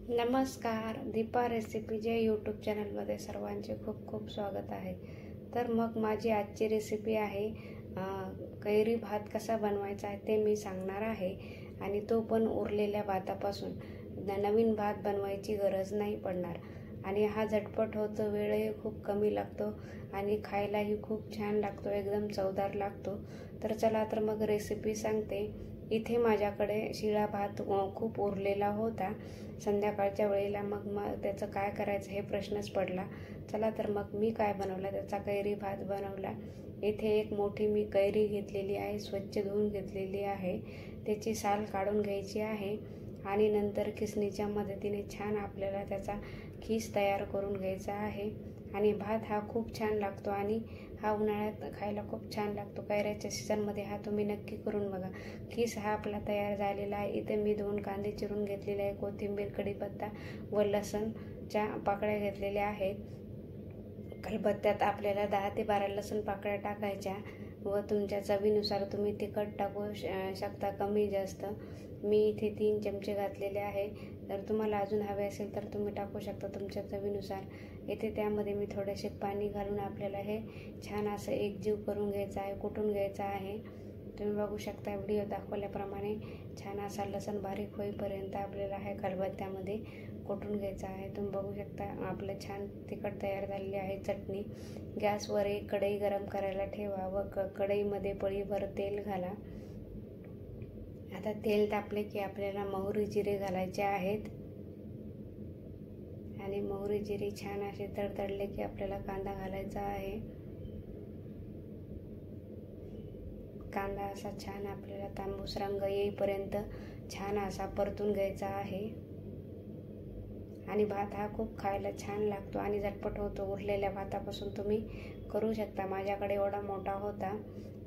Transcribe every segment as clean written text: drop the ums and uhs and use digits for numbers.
नमस्कार, दीपा रेसिपी या यूट्यूब चॅनलमध्ये सर्वांचे खूप खूप स्वागत आहे। तर मग माझी आजची रेसिपी आहे कैरी भात कसा बनवायचा आहे ते मी सांगणार आहे। आणि तो पण उरलेल्या भातापासून, नवीन भात बनवायची गरज नाही पडणार आणि हा झटपट होतो, वेळही खूप कमी लागतो आणि खायलाही खूप छान लागतो, एकदम चवदार लागतो। तर चला तर मग रेसिपी सांगते। इथे माझ्याकडे शिळा भात खूप उरलेला होता संध्याकाळच्या वेळेला, मग त्याचं काय करायचं हे प्रश्नच पडला। चला तर मग मी काय बनवलं, त्याचा कैरी भात बनवला। इथे एक मोठी मी कैरी घेतलेली आहे, स्वच्छ धुवून घेतलेली आहे, त्याची साल काढून घ्यायची आहे आणि नंतर खिसणीच्या मदतीने छान आपल्याला त्याचा खीस तयार करून घ्यायचा आहे। आणि भात हा खूप छान लागतो आणि हा उन्हाळ्यात खायला खूप छान लागतो। कैऱ्याच्या सीझनमध्ये हा तुम्ही नक्की करून बघा। खीस हा आपला तयार झालेला आहे। इथे मी 2 कांदे चिरून घेतलेले आहे, कोथिंबीर, कढीपत्ता व लसणच्या पाकळ्या घेतलेल्या आहेत। खलबत्त्यात आपल्याला 10 ते 12 लसूण पाकळ्या टाकायच्या व तुमच्या चवीनुसार तुम्ही तिखट टाकू शकता, कमी जास्त। मी इथे 3 चमचे घातलेले आहे, जर तुम्हाला अजून हवे असेल तर तुम्ही टाकू शकता तुमच्या चवीनुसार। इथे त्यामध्ये मी थोडेसे पाणी घालून आपल्याला हे छान असं एकजीव करून घ्यायचं आहे, कुटून घ्यायचं आहे। तुम्ही बघू शकता व्हिडिओ दाखवल्याप्रमाणे छान असा लसूण बारीक होईपर्यंत आपल्याला हे खलबत्त्यामध्ये कुटून घ्यायचं आहे। तुम्ही बघू शकता आपलं छान तिखट तयार झालेली आहे चटणी। गॅसवर एक कढई गरम करायला ठेवा व कढईमध्ये पळीभर तेल घाला। आता तेल तापले की आपल्याला मोहरी, जिरे घालायचे आहेत आणि मोहरी, जिरे छान असे तडतडले की आपल्याला कांदा घालायचा आहे। कांदा असा छान आपल्याला तांबूस रंग येईपर्यंत छान असा परतून घ्यायचा आहे। आणि भात हा खूप खायला छान लागतो आणि झटपट होतो। उरलेल्या भातापासून तुम्ही करू शकता। माझ्याकडे एवढा मोठा होता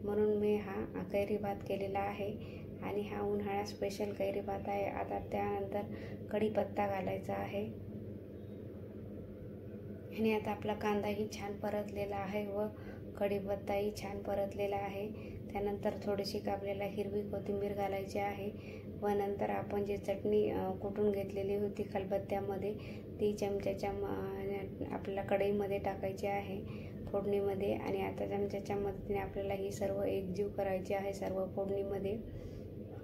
म्हणून मी हा कैरी भात केलेला आहे आणि हा उन्हाळा स्पेशल कैरी भात आहे। आता त्यानंतर कढीपत्ता घालायचा आहे आणि आता आपला कांदाही छान परतलेला आहे व कढीपत्ताही छान परतलेला आहे। त्यानंतर थोडीशी आपल्याला हिरवी कोथिंबीर घालायची आहे व नंतर आपण जी चटणी कुटून घेतलेली होती खलबत्त्यामध्ये, ती चमच्याच्या आपल्याला कढईमध्ये टाकायची आहे फोडणीमध्ये। आणि आता चमच्याच्या मदतीने आपल्याला ही सर्व एकजीव करायची आहे सर्व फोडणीमध्ये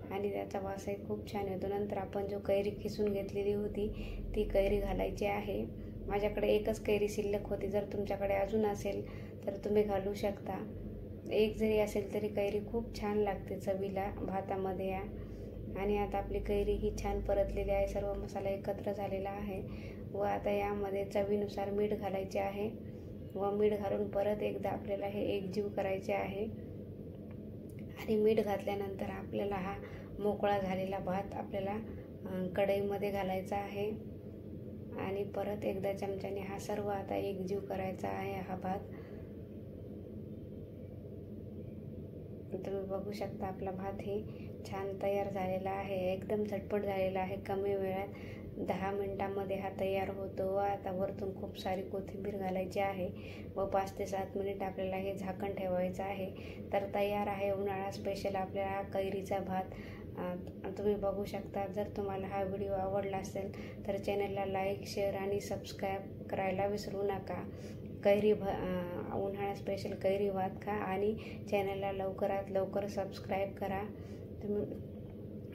आणि त्याचा वासही खूप छान येतो। नंतर आपण जो कैरी खिसून घेतलेली होती ती कैरी घालायची आहे। माझ्याकडे एकच कैरी शिल्लक होती, जर तुमच्याकडे अजून असेल तर तुम्ही घालू शकता। एक जरी असेल तरी कैरी खूप छान लागते चवीला भातामध्ये या। आणि आता आपली कैरी ही छान परतलेली आहे, सर्व मसाला एकत्र झालेला आहे व आता यामध्ये चवीनुसार मीठ घालायचे आहे व मीठ घालून परत एकदा आपल्याला हे एकजीव करायचे आहे। आणि मीठ घातल्यानंतर आपल्याला हा मोकळा झालेला भात आपल्याला कढईमध्ये घालायचा आहे आणि परत एकदा चमच्याने हा सर्व आता एकजीव करायचा आहे हा भात। तुम्ही बघू शकता आपला भात हे छान तयार झालेला आहे, एकदम झटपट झालेला आहे। कमी वेळात 10 मिनिटांमध्ये हा तयार होतो व आता वरतून खूप सारी कोथिंबीर घालायची आहे व 5 ते 7 मिनिट आपल्याला हे झाकण ठेवायचं आहे। तर तयार आहे उन्हाळा स्पेशल आपला कैरीचा भात। तुम्ही बघू शकता। जर तुम्हाला हा व्हिडिओ आवडला असेल तर चॅनलला लाईक, शेअर आणि सबस्क्राईब करायला विसरू नका। उन्हाळा स्पेशल कैरी भात खा आणि चॅनलला लवकरात लवकर सबस्क्राईब करा तुम्ही।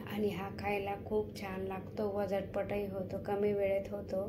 आणि हा खायला खूप छान लागतो व झटपटही होतो, कमी वेळेत होतो।